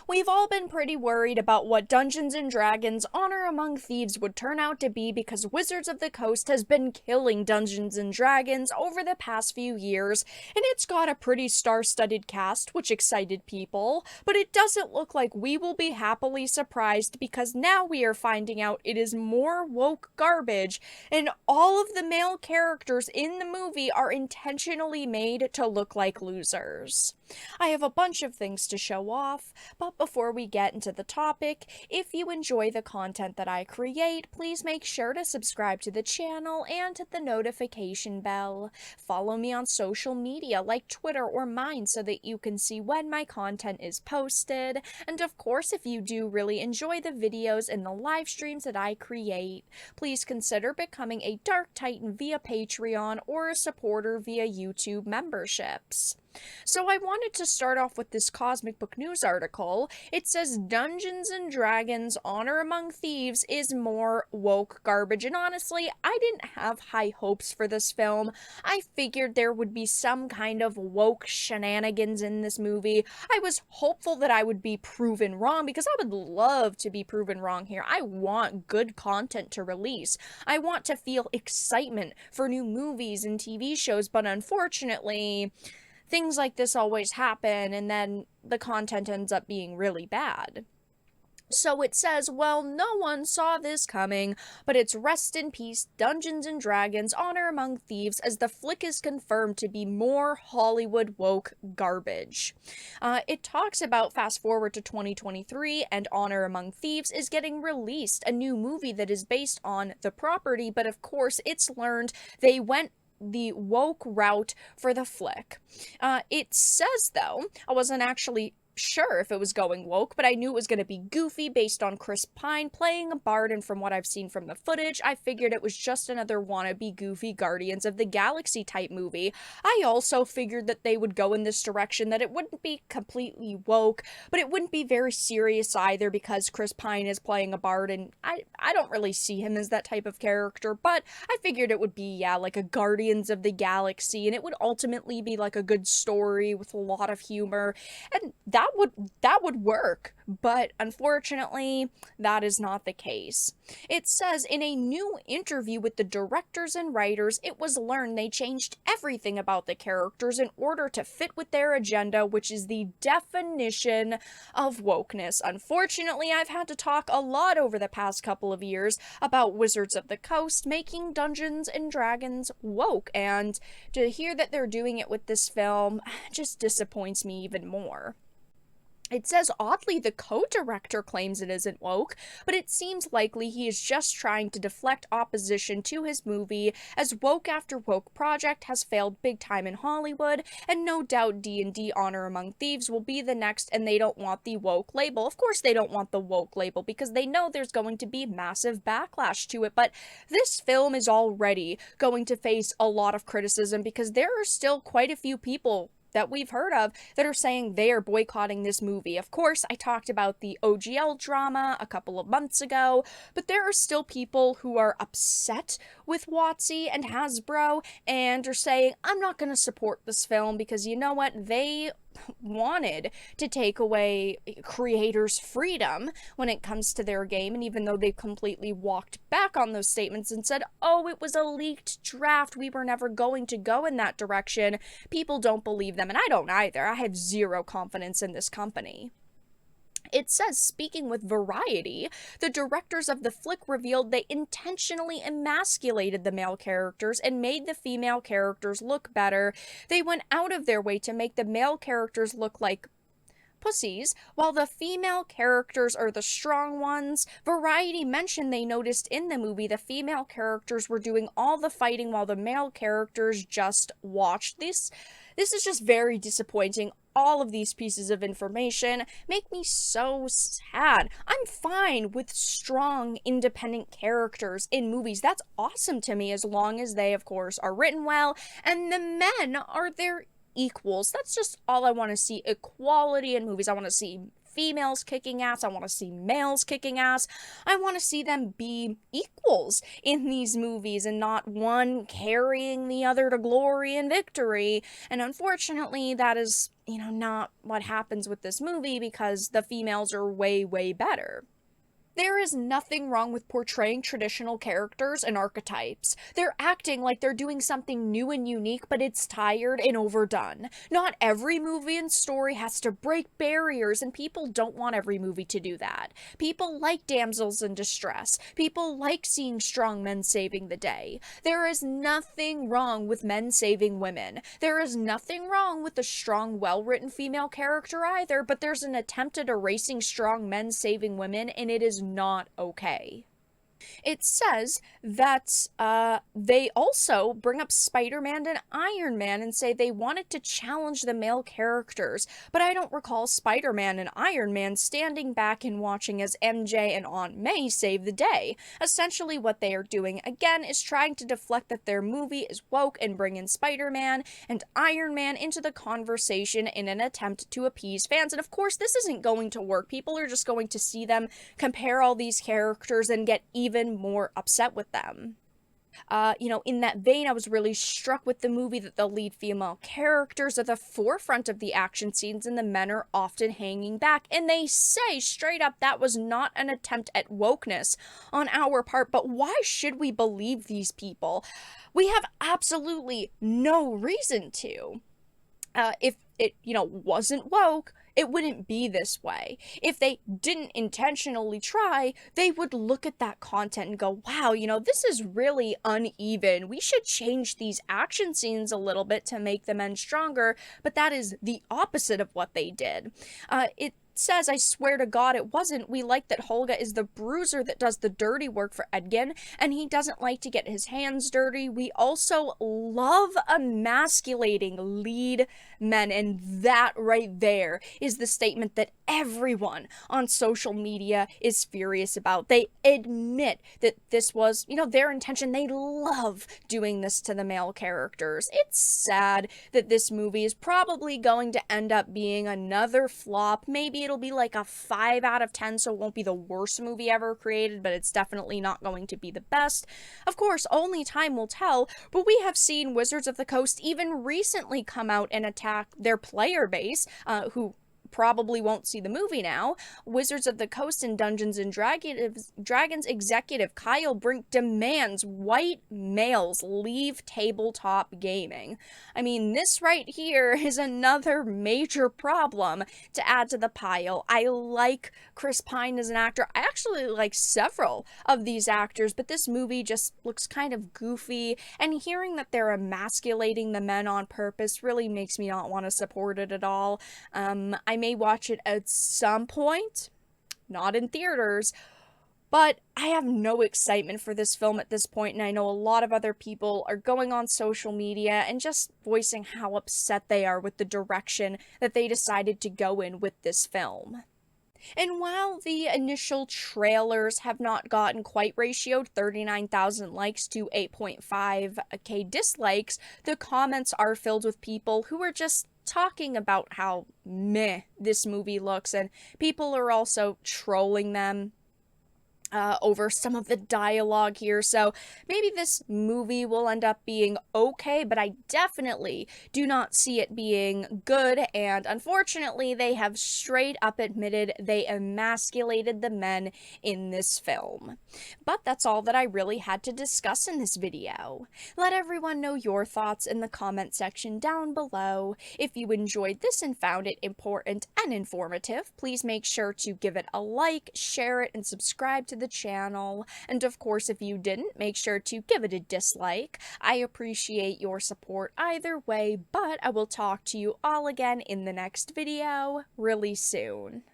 We've all been pretty worried about what Dungeons & Dragons Honor Among Thieves would turn out to be because Wizards of the Coast has been killing Dungeons & Dragons over the past few years, and it's got a pretty star-studded cast, which excited people, but it doesn't look like we will be happily surprised because now we are finding out it is more woke garbage, and all of the male characters in the movie are intentionally made to look like losers. I have a bunch of things to show off, but before we get into the topic, if you enjoy the content that I create, please make sure to subscribe to the channel and hit the notification bell. Follow me on social media like Twitter or mine so that you can see when my content is posted. And of course, if you do really enjoy the videos and the live streams that I create, please consider becoming a Dark Titan via Patreon or a supporter via YouTube memberships. So I wanted to start off with this Cosmic Book News article. It says Dungeons and Dragons Honor Among Thieves is more woke garbage, and honestly, I didn't have high hopes for this film. I figured there would be some kind of woke shenanigans in this movie. I was hopeful that I would be proven wrong because I would love to be proven wrong here. I want good content to release. I want to feel excitement for new movies and TV shows, but unfortunately, things like this always happen, and then the content ends up being really bad. So it says, well, no one saw this coming, but it's rest in peace, Dungeons & Dragons Honor Among Thieves, as the flick is confirmed to be more Hollywood woke garbage. It talks about fast forward to 2023, and Honor Among Thieves is getting released, a new movie that is based on the property, but of course it's learned they went the woke route for the flick. It says, though, I wasn't actually sure if it was going woke, but I knew it was going to be goofy based on Chris Pine playing a bard, and from what I've seen from the footage, I figured it was just another wannabe goofy Guardians of the Galaxy type movie. I also figured that they would go in this direction, that it wouldn't be completely woke, but it wouldn't be very serious either because Chris Pine is playing a bard, and I don't really see him as that type of character, but I figured it would be, yeah, like a Guardians of the Galaxy, and it would ultimately be like a good story with a lot of humor, and that would work, but unfortunately, that is not the case. It says in a new interview with the directors and writers, it was learned they changed everything about the characters in order to fit with their agenda, which is the definition of wokeness. Unfortunately, I've had to talk a lot over the past couple of years about Wizards of the Coast making Dungeons and Dragons woke, and to hear that they're doing it with this film just disappoints me even more. It says, oddly, the co-director claims it isn't woke, but it seems likely he is just trying to deflect opposition to his movie, as woke after woke project has failed big time in Hollywood, and no doubt D&D Honor Among Thieves will be the next, and they don't want the woke label. Of course they don't want the woke label, because they know there's going to be massive backlash to it, but this film is already going to face a lot of criticism, because there are still quite a few people that we've heard of that are saying they are boycotting this movie. Of course, I talked about the OGL drama a couple of months ago, but there are still people who are upset with WOTC and Hasbro and are saying, I'm not going to support this film because you know what? They wanted to take away creators' freedom when it comes to their game, and even though they completely walked back on those statements and said, oh, it was a leaked draft, we were never going to go in that direction, people don't believe them, and I don't either. I have zero confidence in this company. It says, speaking with Variety, the directors of the flick revealed they intentionally emasculated the male characters and made the female characters look better. They went out of their way to make the male characters look like pussies, while the female characters are the strong ones. Variety mentioned they noticed in the movie the female characters were doing all the fighting while the male characters just watched. This is just very disappointing. All of these pieces of information make me so sad. I'm fine with strong, independent characters in movies. That's awesome to me, as long as they, of course, are written well and the men are their equals. That's just all I want to see. Equality in movies. I want to see females kicking ass. I want to see males kicking ass. I want to see them be equals in these movies and not one carrying the other to glory and victory. And unfortunately, that is, not what happens with this movie because the females are way, way better. There is nothing wrong with portraying traditional characters and archetypes. They're acting like they're doing something new and unique, but it's tired and overdone. Not every movie and story has to break barriers, and people don't want every movie to do that. People like damsels in distress. People like seeing strong men saving the day. There is nothing wrong with men saving women. There is nothing wrong with a strong, well-written female character either, but there's an attempt at erasing strong men saving women, and it is not okay. It says that they also bring up Spider-Man and Iron Man and say they wanted to challenge the male characters, but I don't recall Spider-Man and Iron Man standing back and watching as MJ and Aunt May save the day. Essentially what they are doing, again, is trying to deflect that their movie is woke and bring in Spider-Man and Iron Man into the conversation in an attempt to appease fans. And of course, this isn't going to work. People are just going to see them compare all these characters and get even more upset with them. In that vein, I was really struck with the movie that the lead female characters are the forefront of the action scenes and the men are often hanging back. And they say straight up that was not an attempt at wokeness on our part, but why should we believe these people? We have absolutely no reason to. If it, wasn't woke, it wouldn't be this way. If they didn't intentionally try, they would look at that content and go, wow, this is really uneven. We should change these action scenes a little bit to make the men stronger, but that is the opposite of what they did. It says, I swear to God it wasn't. We like that Holga is the bruiser that does the dirty work for Edgin, and he doesn't like to get his hands dirty. We also love emasculating lead men, and that right there is the statement that everyone on social media is furious about. They admit that this was, their intention. They love doing this to the male characters. It's sad that this movie is probably going to end up being another flop. Maybe it'll be like a 5 out of 10, so it won't be the worst movie ever created, but it's definitely not going to be the best. Of course, only time will tell, but we have seen Wizards of the Coast even recently come out and attack their player base, who probably won't see the movie now. Wizards of the Coast and Dungeons and Dragons executive Kyle Brink demands white males leave tabletop gaming. I mean, this right here is another major problem to add to the pile. I like Chris Pine as an actor. I actually like several of these actors, but this movie just looks kind of goofy, and hearing that they're emasculating the men on purpose really makes me not want to support it at all. I may watch it at some point, not in theaters, but I have no excitement for this film at this point, and I know a lot of other people are going on social media and just voicing how upset they are with the direction that they decided to go in with this film. And while the initial trailers have not gotten quite ratioed 39,000 likes to 8.5k dislikes, the comments are filled with people who are just talking about how meh this movie looks, and people are also trolling them over some of the dialogue here. So maybe this movie will end up being okay, but I definitely do not see it being good, and unfortunately they have straight up admitted they emasculated the men in this film. But that's all that I really had to discuss in this video. Let everyone know your thoughts in the comment section down below. If you enjoyed this and found it important and informative, please make sure to give it a like, share it, and subscribe to the channel. And of course, if you didn't, make sure to give it a dislike. I appreciate your support either way, but I will talk to you all again in the next video really soon.